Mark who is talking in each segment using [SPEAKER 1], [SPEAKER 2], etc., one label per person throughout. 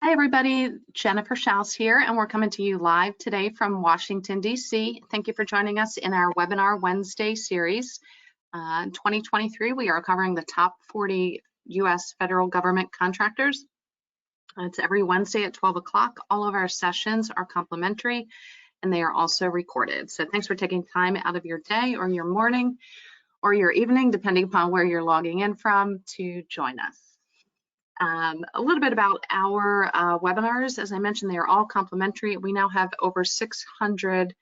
[SPEAKER 1] Hi everybody, Jennifer Schaus here, and we're coming to you live today from Washington, D.C. Thank you for joining us in our Webinar Wednesday series. In 2023, we are covering the top 40 U.S. federal government contractors. It's every Wednesday at 12 o'clock. All of our sessions are complimentary, and they are also recorded. So thanks for taking time out of your day or your morning or your evening, depending upon where you're logging in from, to join us. A little bit about our webinars. As I mentioned, they are all complimentary. We now have over 600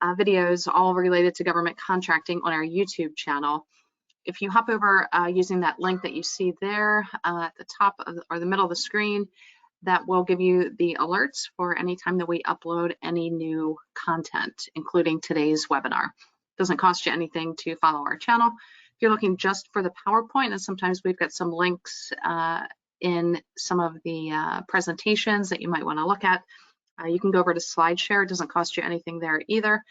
[SPEAKER 1] videos all related to government contracting on our YouTube channel. If you hop over using that link that you see there at the top of or the middle of the screen, that will give you the alerts for any time that we upload any new content, including today's webinar. It doesn't cost you anything to follow our channel. If you're looking just for the PowerPoint, and sometimes we've got some links in some of the presentations that you might want to look at. You can go over to SlideShare. It doesn't cost you anything there either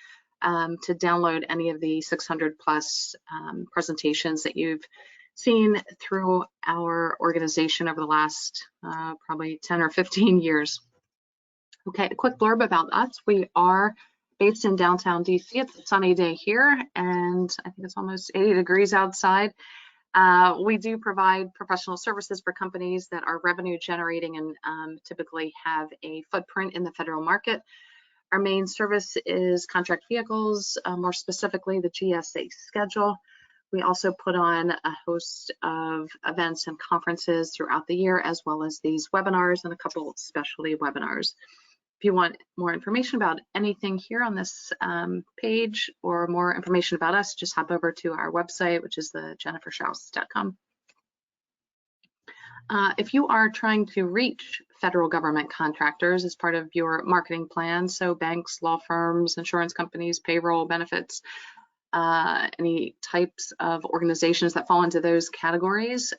[SPEAKER 1] to download any of the 600 plus presentations that you've seen through our organization over the last probably 10 or 15 years. Okay, a quick blurb about us. We are based in downtown DC. It's a sunny day here, and I think it's almost 80 degrees outside. We do provide professional services for companies that are revenue generating and typically have a footprint in the federal market. Our main service is contract vehicles, more specifically the GSA schedule. We also put on a host of events and conferences throughout the year, as well as these webinars and a couple of specialty webinars. If you want more information about anything here on this page or more information about us, just hop over to our website, which is the jenniferschaus.com. If you are trying to reach federal government contractors as part of your marketing plan, so banks, law firms, insurance companies, payroll, benefits, any types of organizations that fall into those categories,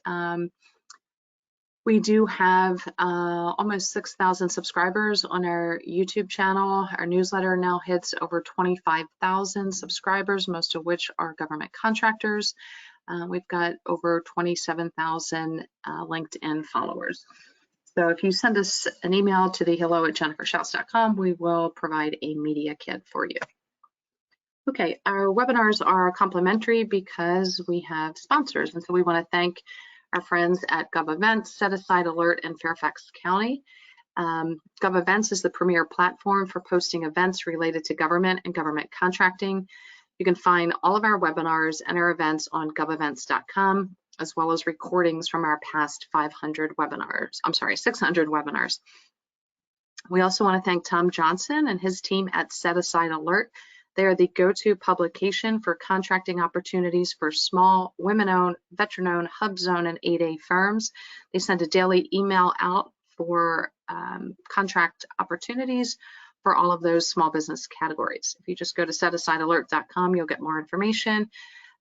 [SPEAKER 1] we do have almost 6,000 subscribers on our YouTube channel. Our newsletter now hits over 25,000 subscribers, most of which are government contractors. We've got over 27,000 LinkedIn followers. So if you send us an email to the hello@jenniferschaus.com, we will provide a media kit for you. Okay, our webinars are complimentary because we have sponsors, and so we want to thank our friends at GovEvents, Set Aside Alert, and Fairfax County. GovEvents is the premier platform for posting events related to government and government contracting. You can find all of our webinars and our events on govevents.com, as well as recordings from our past 600 webinars. We also want to thank Tom Johnson and his team at Set Aside Alert. They are the go-to publication for contracting opportunities for small, women-owned, veteran-owned, hub-zone, and 8A firms. They send a daily email out for contract opportunities for all of those small business categories. If you just go to setasidealert.com, you'll get more information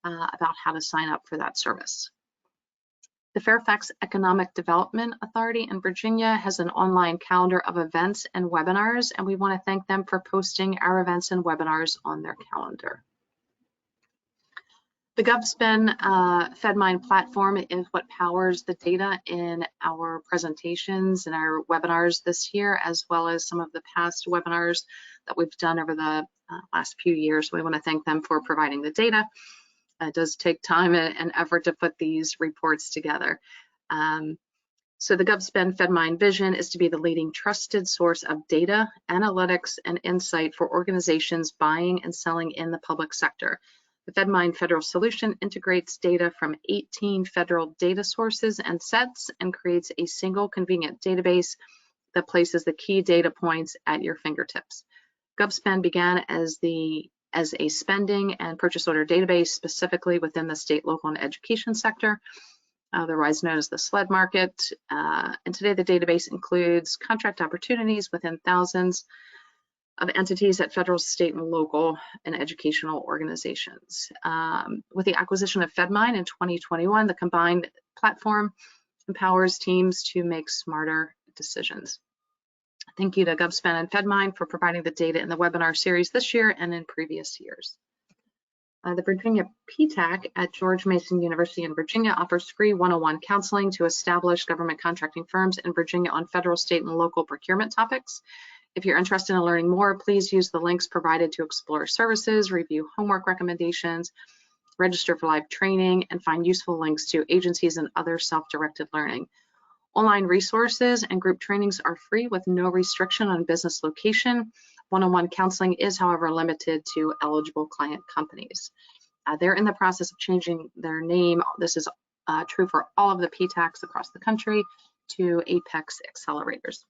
[SPEAKER 1] about how to sign up for that service. The Fairfax Economic Development Authority in Virginia has an online calendar of events and webinars, and we want to thank them for posting our events and webinars on their calendar. The GovSpend FedMine platform is what powers the data in our presentations and our webinars this year, as well as some of the past webinars that we've done over the last few years. We want to thank them for providing the data. It does take time and effort to put these reports together. So the GovSpend FedMine vision is to be the leading trusted source of data, analytics, and insight for organizations buying and selling in the public sector. The FedMine Federal Solution integrates data from 18 federal data sources and sets and creates a single convenient database that places the key data points at your fingertips. GovSpend began as a spending and purchase order database specifically within the state, local, and education sector, otherwise known as the SLED market. And today the database includes contract opportunities within thousands of entities at federal, state, and local and educational organizations. With the acquisition of FedMine in 2021, the combined platform empowers teams to make smarter decisions. Thank you to GovSpend and FedMine for providing the data in the webinar series this year and in previous years. The Virginia PTAC at George Mason University in Virginia offers free 101 counseling to established government contracting firms in Virginia on federal, state, and local procurement topics. If you're interested in learning more, please use the links provided to explore services, review homework recommendations, register for live training, and find useful links to agencies and other self-directed learning. Online resources and group trainings are free with no restriction on business location. One-on-one counseling is, however, limited to eligible client companies. They're in the process of changing their name. This is true for all of the PTACs across the country to Apex Accelerators.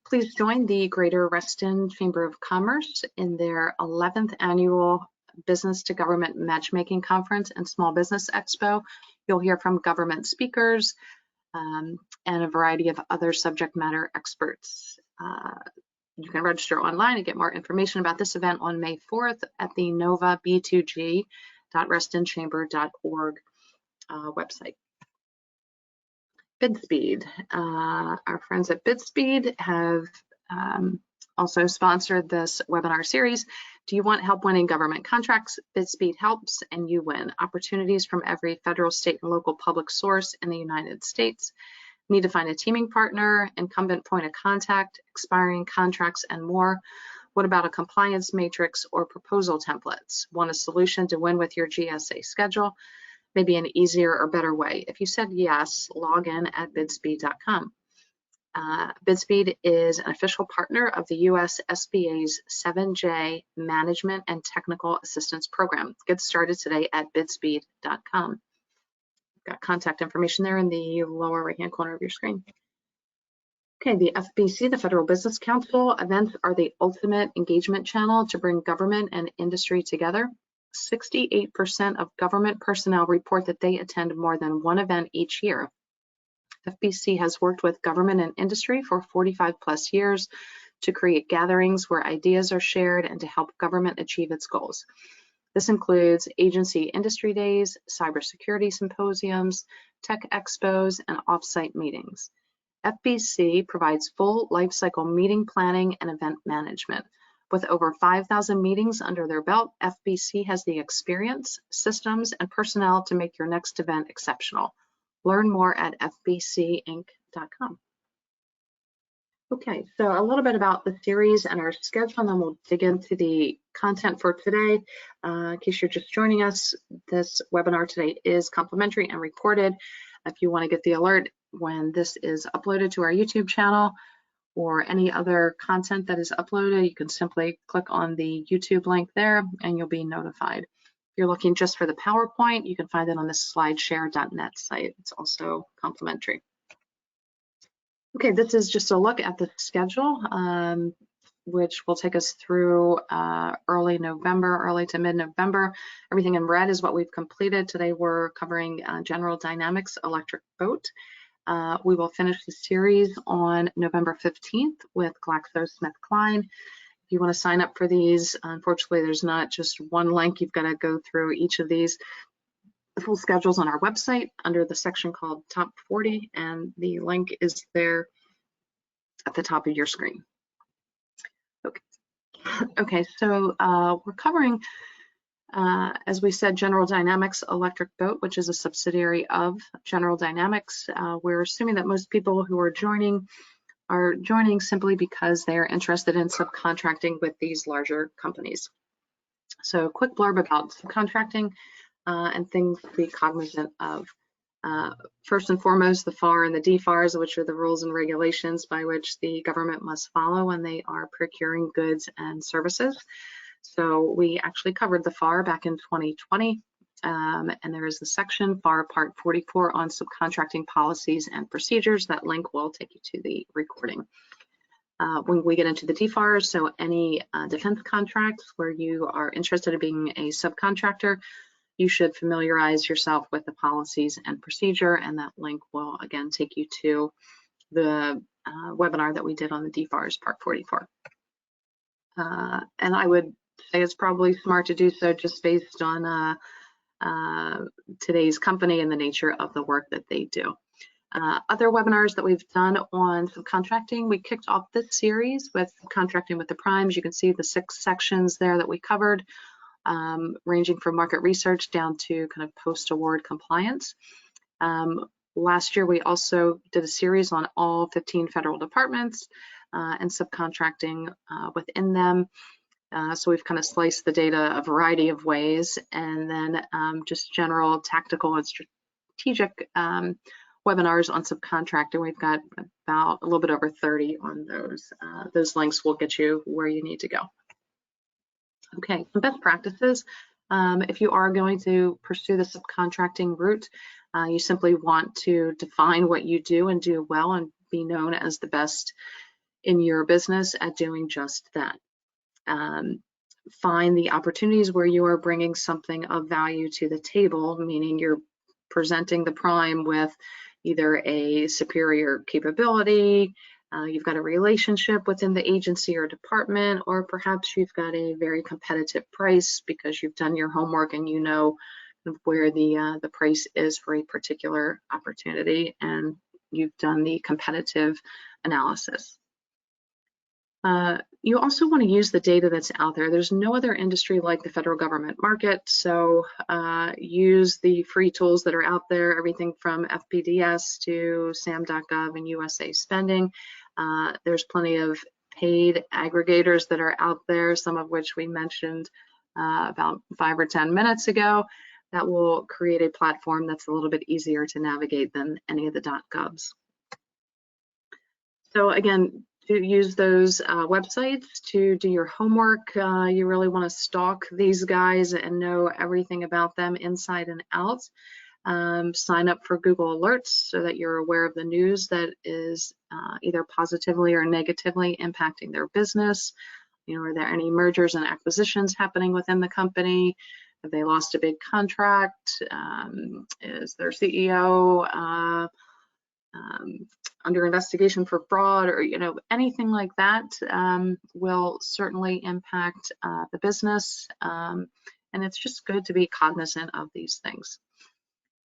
[SPEAKER 1] Please join the Greater Reston Chamber of Commerce in their 11th annual Business to Government Matchmaking Conference and Small Business Expo. You'll hear from government speakers and a variety of other subject matter experts. You can register online and get more information about this event on May 4th at the novab2g.restonchamber.org website. BidSpeed. Our friends at BidSpeed have also sponsored this webinar series. Do you want help winning government contracts? BidSpeed helps and you win. Opportunities from every federal, state, and local public source in the United States. Need to find a teaming partner, incumbent point of contact, expiring contracts, and more. What about a compliance matrix or proposal templates? Want a solution to win with your GSA schedule? Maybe an easier or better way. If you said yes, log in at bidspeed.com. BidSpeed is an official partner of the US SBA's 7J Management and Technical Assistance Program. Get started today at bidspeed.com. Got contact information there in the lower right-hand corner of your screen. Okay, the FBC, the Federal Business Council, events are the ultimate engagement channel to bring government and industry together. 68% of government personnel report that they attend more than one event each year. FBC has worked with government and industry for 45 plus years to create gatherings where ideas are shared and to help government achieve its goals. This includes agency industry days, cybersecurity symposiums, tech expos, and off-site meetings. FBC provides full lifecycle meeting planning and event management. With over 5,000 meetings under their belt, FBC has the experience, systems, and personnel to make your next event exceptional. Learn more at fbcinc.com. Okay, so a little bit about the series and our schedule, and then we'll dig into the content for today. In case you're just joining us, this webinar today is complimentary and recorded. If you want to get the alert when this is uploaded to our YouTube channel or any other content that is uploaded, you can simply click on the YouTube link there and you'll be notified. If you're looking just for the PowerPoint, you can find it on the slideshare.net site. It's also complimentary. Okay, this is just a look at the schedule, which will take us through early to mid-November. Everything in red is what we've completed. Today we're covering General Dynamics Electric Boat. We will finish the series on November 15th with GlaxoSmithKline. If you want to sign up for these, unfortunately, there's not just one link. You've got to go through each of these. The full schedule's on our website under the section called Top 40, and the link is there at the top of your screen. Okay, so we're covering, as we said, General Dynamics Electric Boat, which is a subsidiary of General Dynamics. We're assuming that most people who are joining simply because they're interested in subcontracting with these larger companies. So a quick blurb about subcontracting and things to be cognizant of. First and foremost, the FAR and the DFARs, which are the rules and regulations by which the government must follow when they are procuring goods and services. So we actually covered the FAR back in 2020, and there is the section FAR Part 44 on subcontracting policies and procedures. That link will take you to the recording. When we get into the DFARs, so any defense contracts where you are interested in being a subcontractor, you should familiarize yourself with the policies and procedure, and that link will again take you to the webinar that we did on the DFARS Part 44. And I would say it's probably smart to do so just based on today's company and the nature of the work that they do. Other webinars that we've done on subcontracting, we kicked off this series with contracting with the primes. You can see the 6 sections there that we covered, ranging from market research down to kind of post-award compliance. Last year, we also did a series on all 15 federal departments and subcontracting within them. So we've kind of sliced the data a variety of ways, and then just general tactical and strategic webinars on subcontracting. We've got about a little bit over 30 on those. Those links will get you where you need to go. Okay, some best practices. If you are going to pursue the subcontracting route, you simply want to define what you do and do well and be known as the best in your business at doing just that. Find the opportunities where you are bringing something of value to the table, meaning you're presenting the prime with either a superior capability, you've got a relationship within the agency or department, or perhaps you've got a very competitive price because you've done your homework and you know where the price is for a particular opportunity and you've done the competitive analysis. You also want to use the data that's out there. There's no other industry like the federal government market, so use the free tools that are out there, everything from FPDS to SAM.gov and USA Spending. There's plenty of paid aggregators that are out there, some of which we mentioned about 5 or 10 minutes ago, that will create a platform that's a little bit easier to navigate than any of the .govs. So again, to use those websites to do your homework. You really want to stalk these guys and know everything about them inside and out. Sign up for Google Alerts so that you're aware of the news that is either positively or negatively impacting their business. You know, are there any mergers and acquisitions happening within the company? Have they lost a big contract? Is their CEO under investigation for fraud, or anything like that will certainly impact the business, and it's just good to be cognizant of these things.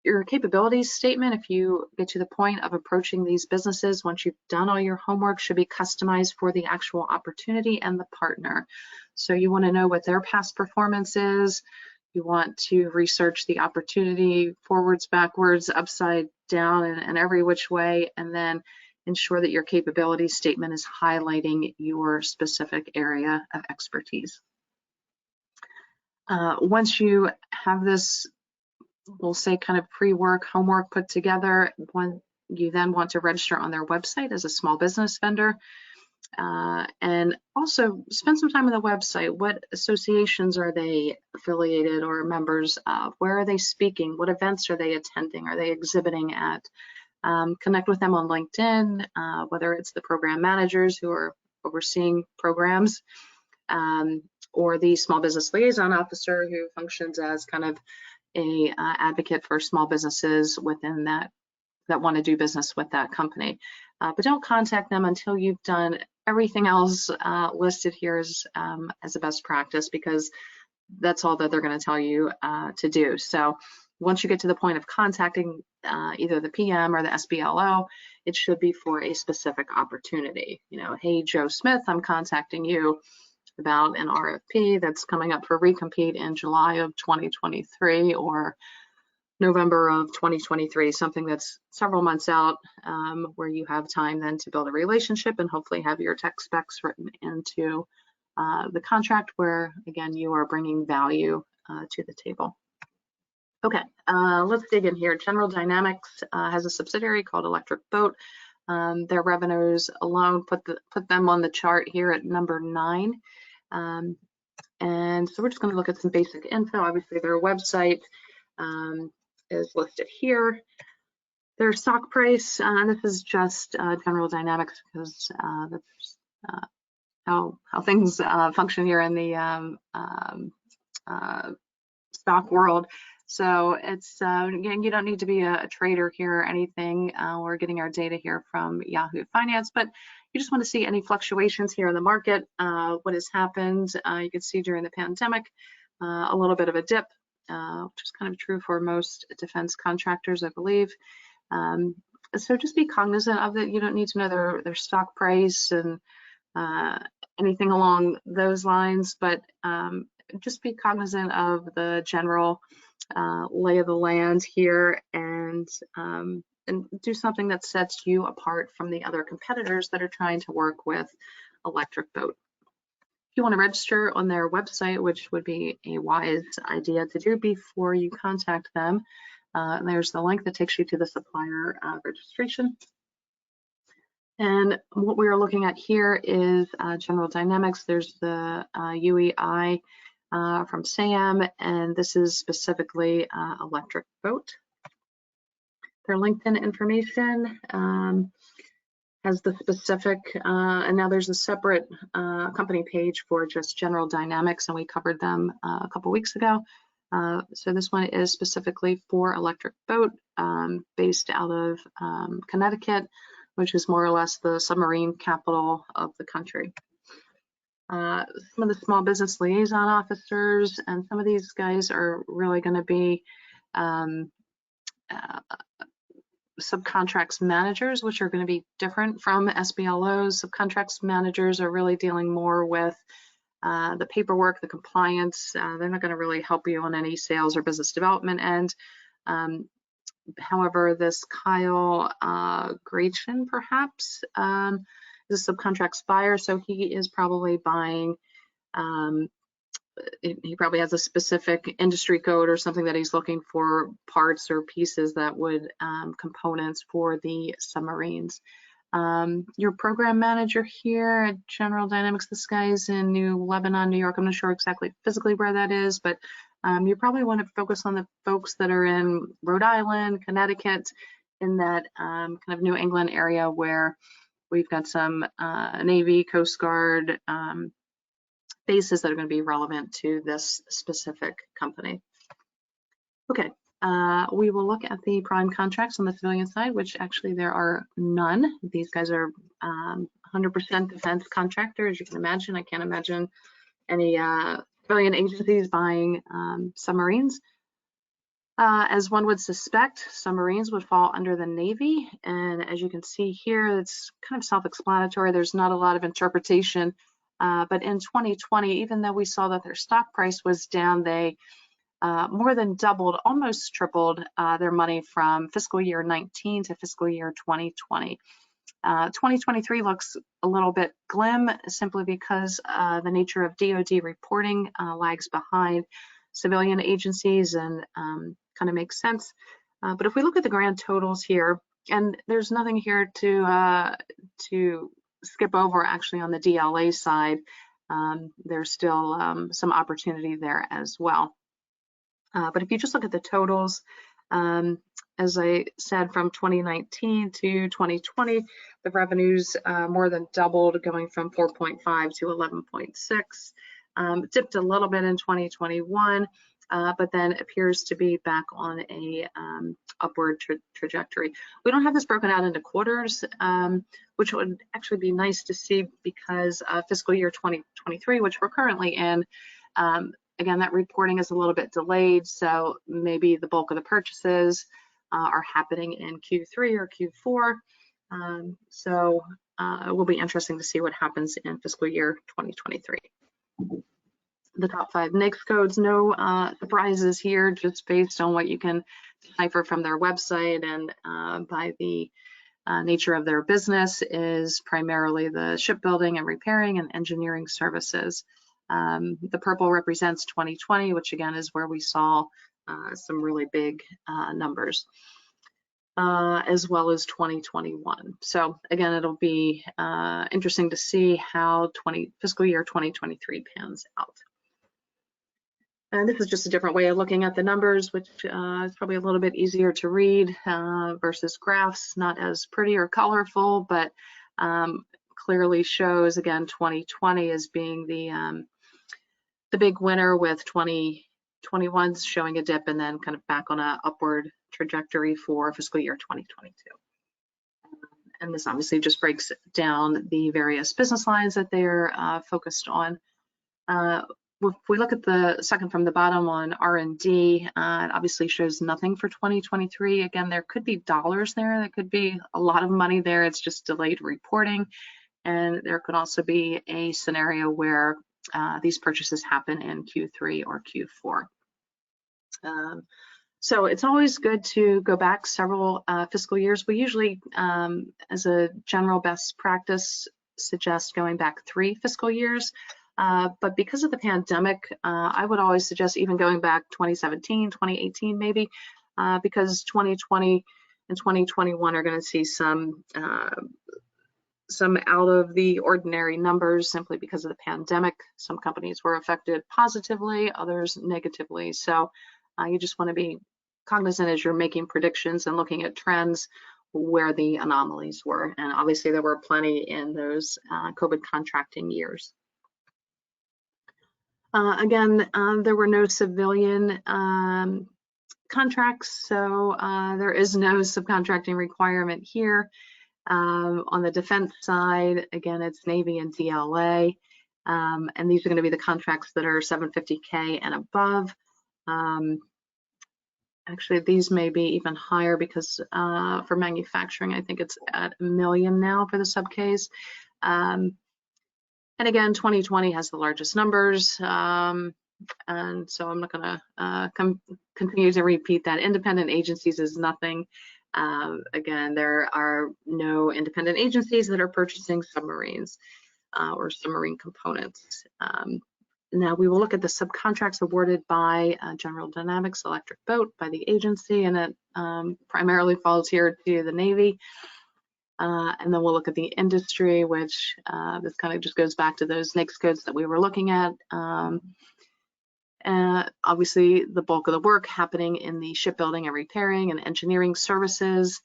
[SPEAKER 1] Your capabilities statement, if you get to the point of approaching these businesses once you've done all your homework, should be customized for the actual opportunity and the partner. So you want to know what their past performance is. You want to research the opportunity forwards, backwards, upside down, and every which way, and then ensure that your capability statement is highlighting your specific area of expertise. Once you have this, we'll say kind of pre-work homework put together, you then want to register on their website as a small business vendor. And also spend some time on the website. What associations are they affiliated or members of? Where are they speaking? What events are they attending? Are they exhibiting at? Connect with them on LinkedIn, whether it's the program managers who are overseeing programs, or the small business liaison officer who functions as kind of a advocate for small businesses within that want to do business with that company. But don't contact them until you've done everything else listed here as a best practice, because that's all that they're going to tell you to do. So once you get to the point of contacting either the PM or the SBLO, it should be for a specific opportunity. Hey, Joe Smith, I'm contacting you about an RFP that's coming up for recompete in July of 2023 or November of 2023, something that's several months out, where you have time then to build a relationship and hopefully have your tech specs written into the contract, where again you are bringing value to the table. Okay, let's dig in here. General Dynamics has a subsidiary called Electric Boat. Their revenues alone put them on the chart here at number 9. And so we're just going to look at some basic info. Obviously, their website is listed here. Their stock price, this is just General Dynamics because that's how things function here in the stock world. So it's, again, you don't need to be a trader here or anything. We're getting our data here from Yahoo Finance, but you just want to see any fluctuations here in the market, what has happened. You can see during the pandemic, a little bit of a dip, which is kind of true for most defense contractors, I believe. So just be cognizant of it. You don't need to know their stock price and anything along those lines, but just be cognizant of the general lay of the land here, and do something that sets you apart from the other competitors that are trying to work with Electric Boat. If you want to register on their website, which would be a wise idea to do before you contact them, there's the link that takes you to the supplier registration. And what we are looking at here is General Dynamics. There's the UEI from SAM, and this is specifically Electric Boat. Their LinkedIn information has the specific, and now there's a separate company page for just General Dynamics, and we covered them a couple weeks ago. So this one is specifically for Electric Boat, based out of Connecticut, which is more or less the submarine capital of the country. Some of the small business liaison officers, and some of these guys are really going to be subcontracts managers, which are going to be different from SBLOs. Subcontracts managers are really dealing more with the paperwork, the compliance. They're not going to really help you on any sales or business development end. However, this Kyle Gretchen, perhaps, is a subcontracts buyer, so he is probably buying, he probably has a specific industry code or something that he's looking for, parts or pieces that would, components for the submarines. Your program manager here at General Dynamics, this guy's in New Lebanon, New York. I'm not sure exactly physically where that is, but you probably want to focus on the folks that are in Rhode Island, Connecticut, in that kind of New England area where we've got some Navy, Coast Guard bases that are going to be relevant to this specific company. Okay, we will look at the prime contracts on the civilian side, which actually there are none. These guys are 100% defense contractors. You can imagine, I can't imagine any civilian agencies buying submarines. As one would suspect, submarines would fall under the Navy, and as you can see here, it's kind of self-explanatory. There's not a lot of interpretation, but in 2020, even though we saw that their stock price was down, they more than doubled, almost tripled their money from fiscal year 19 to fiscal year 2020. 2023 looks a little bit glim, simply because the nature of DoD reporting lags behind civilian agencies, and kind of makes sense. But if we look at the grand totals here, and there's nothing here to skip over actually on the DLA side, there's still some opportunity there as well. But if you just look at the totals, as I said, from 2019 to 2020, the revenues more than doubled, going from 4.5 to 11.6. Dipped a little bit in 2021, but then appears to be back on a upward trajectory. We don't have this broken out into quarters, which would actually be nice to see, because fiscal year 2023, which we're currently in, again, that reporting is a little bit delayed, so maybe the bulk of the purchases are happening in Q3 or Q4. So it will be interesting to see what happens in fiscal year 2023. The top 5 NAICS codes, no surprises here, just based on what you can decipher from their website, and by the nature of their business is primarily the shipbuilding and repairing and engineering services. The purple represents 2020, which again is where we saw some really big numbers, as well as 2021. So again, it'll be interesting to see how fiscal year 2023 pans out. And this is just a different way of looking at the numbers, which is probably a little bit easier to read versus graphs, not as pretty or colorful, but clearly shows, again, 2020 as being the big winner, with 2021 showing a dip, and then kind of back on an upward trajectory for fiscal year 2022. And this obviously just breaks down the various business lines that they're focused on. if we look at the second from the bottom on R&D, it obviously shows nothing for 2023. Again, there could be dollars there. There could be a lot of money there. It's just delayed reporting. And there could also be a scenario where these purchases happen in Q3 or Q4. So it's always good to go back several fiscal years. We usually, as a general best practice, suggest going back 3 fiscal years. But because of the pandemic, I would always suggest even going back 2017, 2018 maybe, because 2020 and 2021 are going to see some out of the ordinary numbers simply because of the pandemic. Some companies were affected positively, others negatively. So you just want to be cognizant as you're making predictions and looking at trends where the anomalies were. And obviously there were plenty in those COVID contracting years. Again, there were no civilian contracts, so there is no subcontracting requirement here. On the defense side, again, it's Navy and DLA, and these are going to be the contracts that are $750K and above. Actually, these may be even higher because for manufacturing, I think it's at $1 million now for the sub-Ks. And again, 2020 has the largest numbers, and so I'm not going to continue to repeat that. Independent agencies is nothing. Again, there are no independent agencies that are purchasing submarines or submarine components. Now we will look at the subcontracts awarded by General Dynamics Electric Boat by the agency, and it primarily falls here to the Navy. And then we'll look at the industry, which this kind of just goes back to those NAICS codes that we were looking at. Obviously, the bulk of the work happening in the shipbuilding and repairing and engineering services.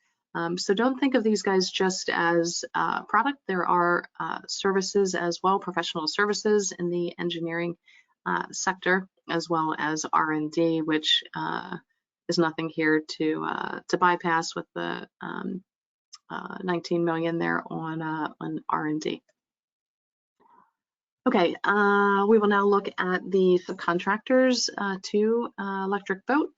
[SPEAKER 1] So don't think of these guys just as product. There are services as well, professional services in the engineering sector, as well as R&D, which is nothing here to bypass with the 19 million there on R&D. Okay, we will now look at the subcontractors to Electric Boat,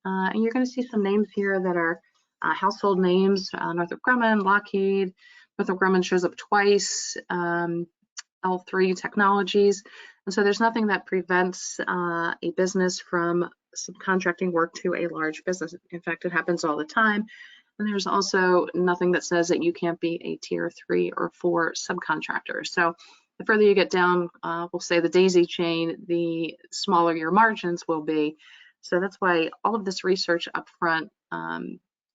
[SPEAKER 1] and you're going to see some names here that are household names. Northrop Grumman, Lockheed. Northrop Grumman shows up twice. L3 Technologies, and so there's nothing that prevents a business from subcontracting work to a large business. In fact, it happens all the time. And there's also nothing that says that you can't be a tier 3 or 4 subcontractor. So the further you get down, we'll say the daisy chain, the smaller your margins will be. So that's why all of this research up front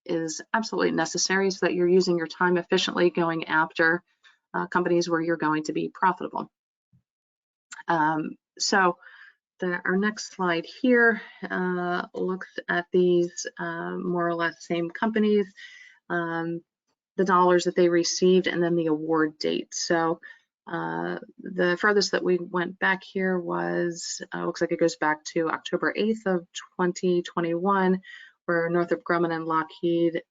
[SPEAKER 1] is absolutely necessary so that you're using your time efficiently going after companies where you're going to be profitable. Our next slide here looks at these more or less same companies, the dollars that they received, and then the award date. So the furthest that we went back here was, looks like it goes back to October 8th of 2021, where Northrop Grumman and Lockheed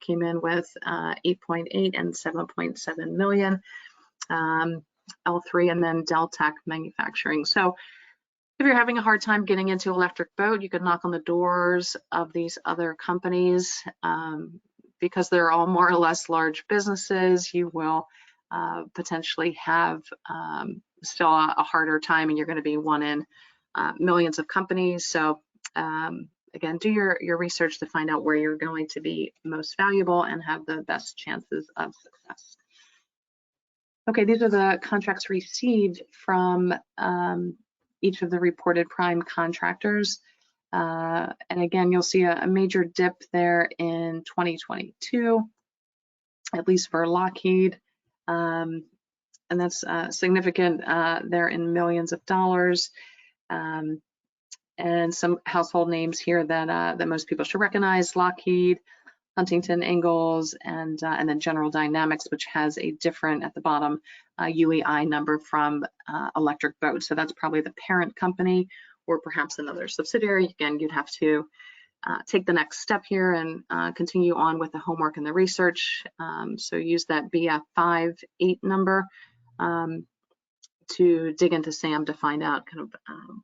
[SPEAKER 1] came in with 8.8 and 7.7 million, L3, and then Deltec Manufacturing. So if you're having a hard time getting into Electric Boat, you could knock on the doors of these other companies. Because they're all more or less large businesses, you will potentially have still a harder time, and you're going to be one in millions of companies. So again, do your research to find out where you're going to be most valuable and have the best chances of success. Okay, these are the contracts received from each of the reported prime contractors. And again, you'll see a major dip there in 2022, at least for Lockheed. And that's significant there in millions of dollars. And some household names here that most people should recognize: Lockheed, Huntington Ingalls, and then General Dynamics, which has a different at the bottom UEI number from Electric Boat. So that's probably the parent company or perhaps another subsidiary. Again, you'd have to take the next step here and continue on with the homework and the research. So use that BF58 number. to dig into SAM to find out kind of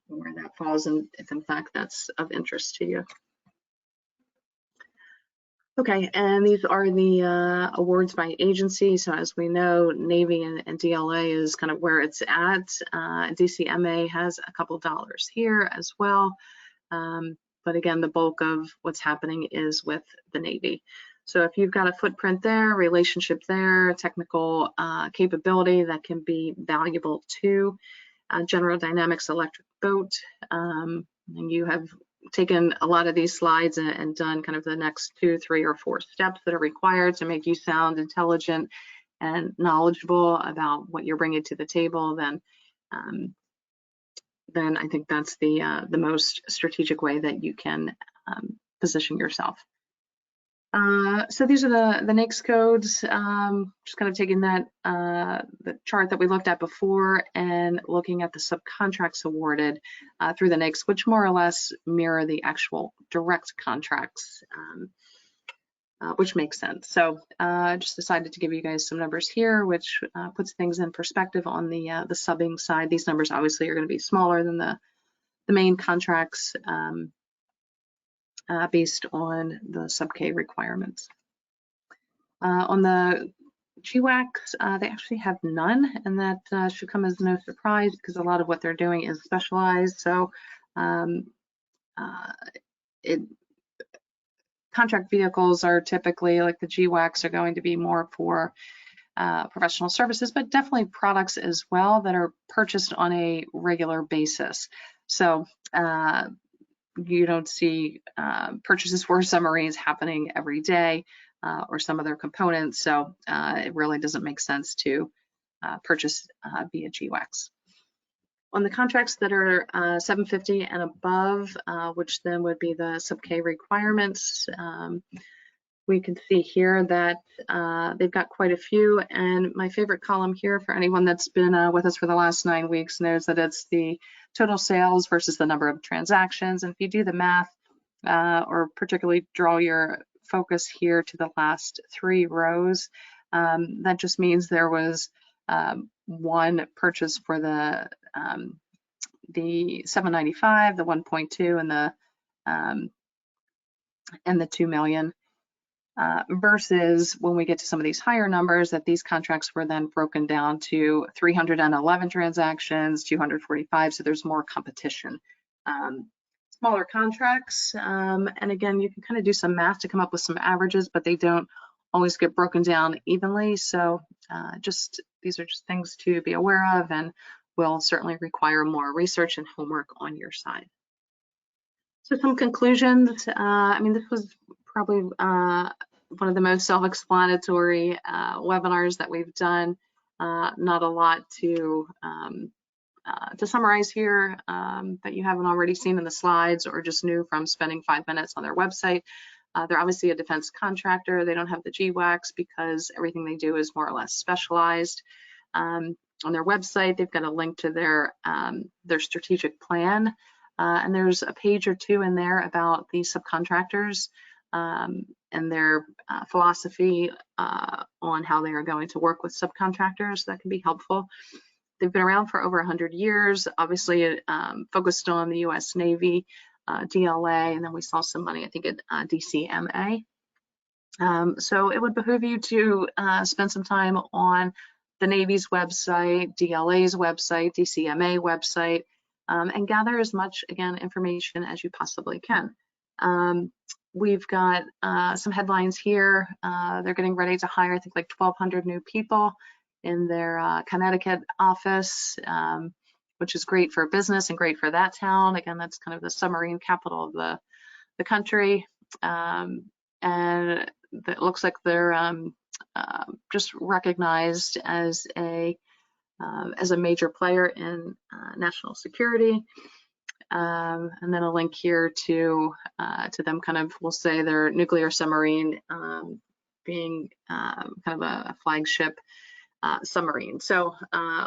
[SPEAKER 1] where that falls and if in fact that's of interest to you. Okay, and these are the awards by agency. So as we know, Navy and DLA is kind of where it's at. DCMA has a couple dollars here as well. But again, the bulk of what's happening is with the Navy. So if you've got a footprint there, relationship there, technical capability that can be valuable to General Dynamics Electric Boat, and you have taken a lot of these slides and done kind of the next 2, 3, or 4 steps that are required to make you sound intelligent and knowledgeable about what you're bringing to the table, then I think that's the most strategic way that you can position yourself. So these are the NAICS codes. Just kind of taking that the chart that we looked at before and looking at the subcontracts awarded through the NAICS, which more or less mirror the actual direct contracts, which makes sense. So just decided to give you guys some numbers here, which puts things in perspective on the subbing side. These numbers obviously are going to be smaller than the main contracts based on the sub-K requirements. On the GWACs, they actually have none, and that should come as no surprise because a lot of what they're doing is specialized. So contract vehicles are typically, like the GWACs, are going to be more for professional services, but definitely products as well that are purchased on a regular basis. So you don't see purchases for submarines happening every day or some other components. So it really doesn't make sense to purchase via GWACs. On the contracts that are 750 and above, which then would be the sub-K requirements, we can see here that they've got quite a few. And my favorite column here, for anyone that's been with us for the last 9 weeks, knows that it's the total sales versus the number of transactions. And if you do the math, or particularly draw your focus here to the last 3 rows, that just means there was one purchase for the 795, the 1.2, and the 2 million. Versus when we get to some of these higher numbers, that these contracts were then broken down to 311 transactions, 245, so there's more competition. Smaller contracts, and again, you can kind of do some math to come up with some averages, but they don't always get broken down evenly. So these are just things to be aware of and will certainly require more research and homework on your side. So some conclusions. I mean, this was probably one of the most self-explanatory webinars that we've done. Not a lot to summarize here that you haven't already seen in the slides or just knew from spending 5 minutes on their website. They're obviously a defense contractor. They don't have the GWACs because everything they do is more or less specialized. On their website, they've got a link to their strategic plan. And there's a page or 2 in there about the subcontractors and their philosophy on how they are going to work with subcontractors. That can be helpful. They've been around for over 100 years, obviously focused on the US Navy, DLA, and then we saw some money, I think, at DCMA. So it would behoove you to spend some time on the Navy's website, DLA's website, DCMA website, and gather as much, again, information as you possibly can. We've got some headlines here. They're getting ready to hire, I think, like 1,200 new people in their Connecticut office, which is great for business and great for that town. Again, that's kind of the submarine capital of the country. And it looks like they're just recognized as a major player in national security. And then a link here to them kind of, we'll say, their nuclear submarine being kind of a flagship submarine. So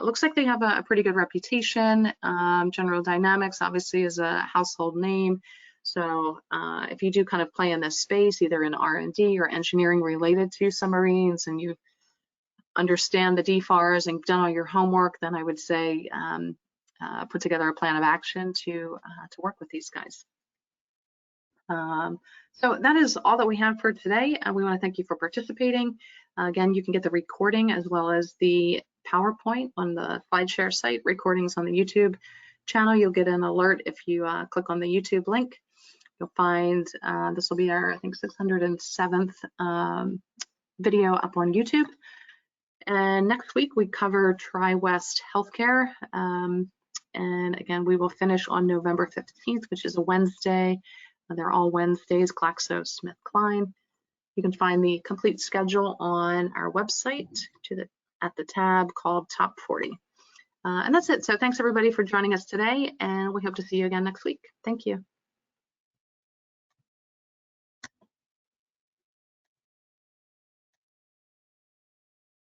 [SPEAKER 1] looks like they have a pretty good reputation. General Dynamics obviously is a household name. So if you do kind of play in this space, either in R&D or engineering related to submarines, and you understand the DFARS and done all your homework, then I would say put together a plan of action to work with these guys. So that is all that we have for today. We want to thank you for participating. Again, you can get the recording as well as the PowerPoint on the SlideShare site, recordings on the YouTube channel. You'll get an alert if you click on the YouTube link. You'll find this will be our, I think, 607th video up on YouTube. And next week we cover TriWest Healthcare. And again, we will finish on November 15th, which is a Wednesday. They're all Wednesdays, GlaxoSmithKline. You can find the complete schedule on our website at the tab called Top 40. And that's it. So thanks everybody for joining us today, and we hope to see you again next week. Thank you.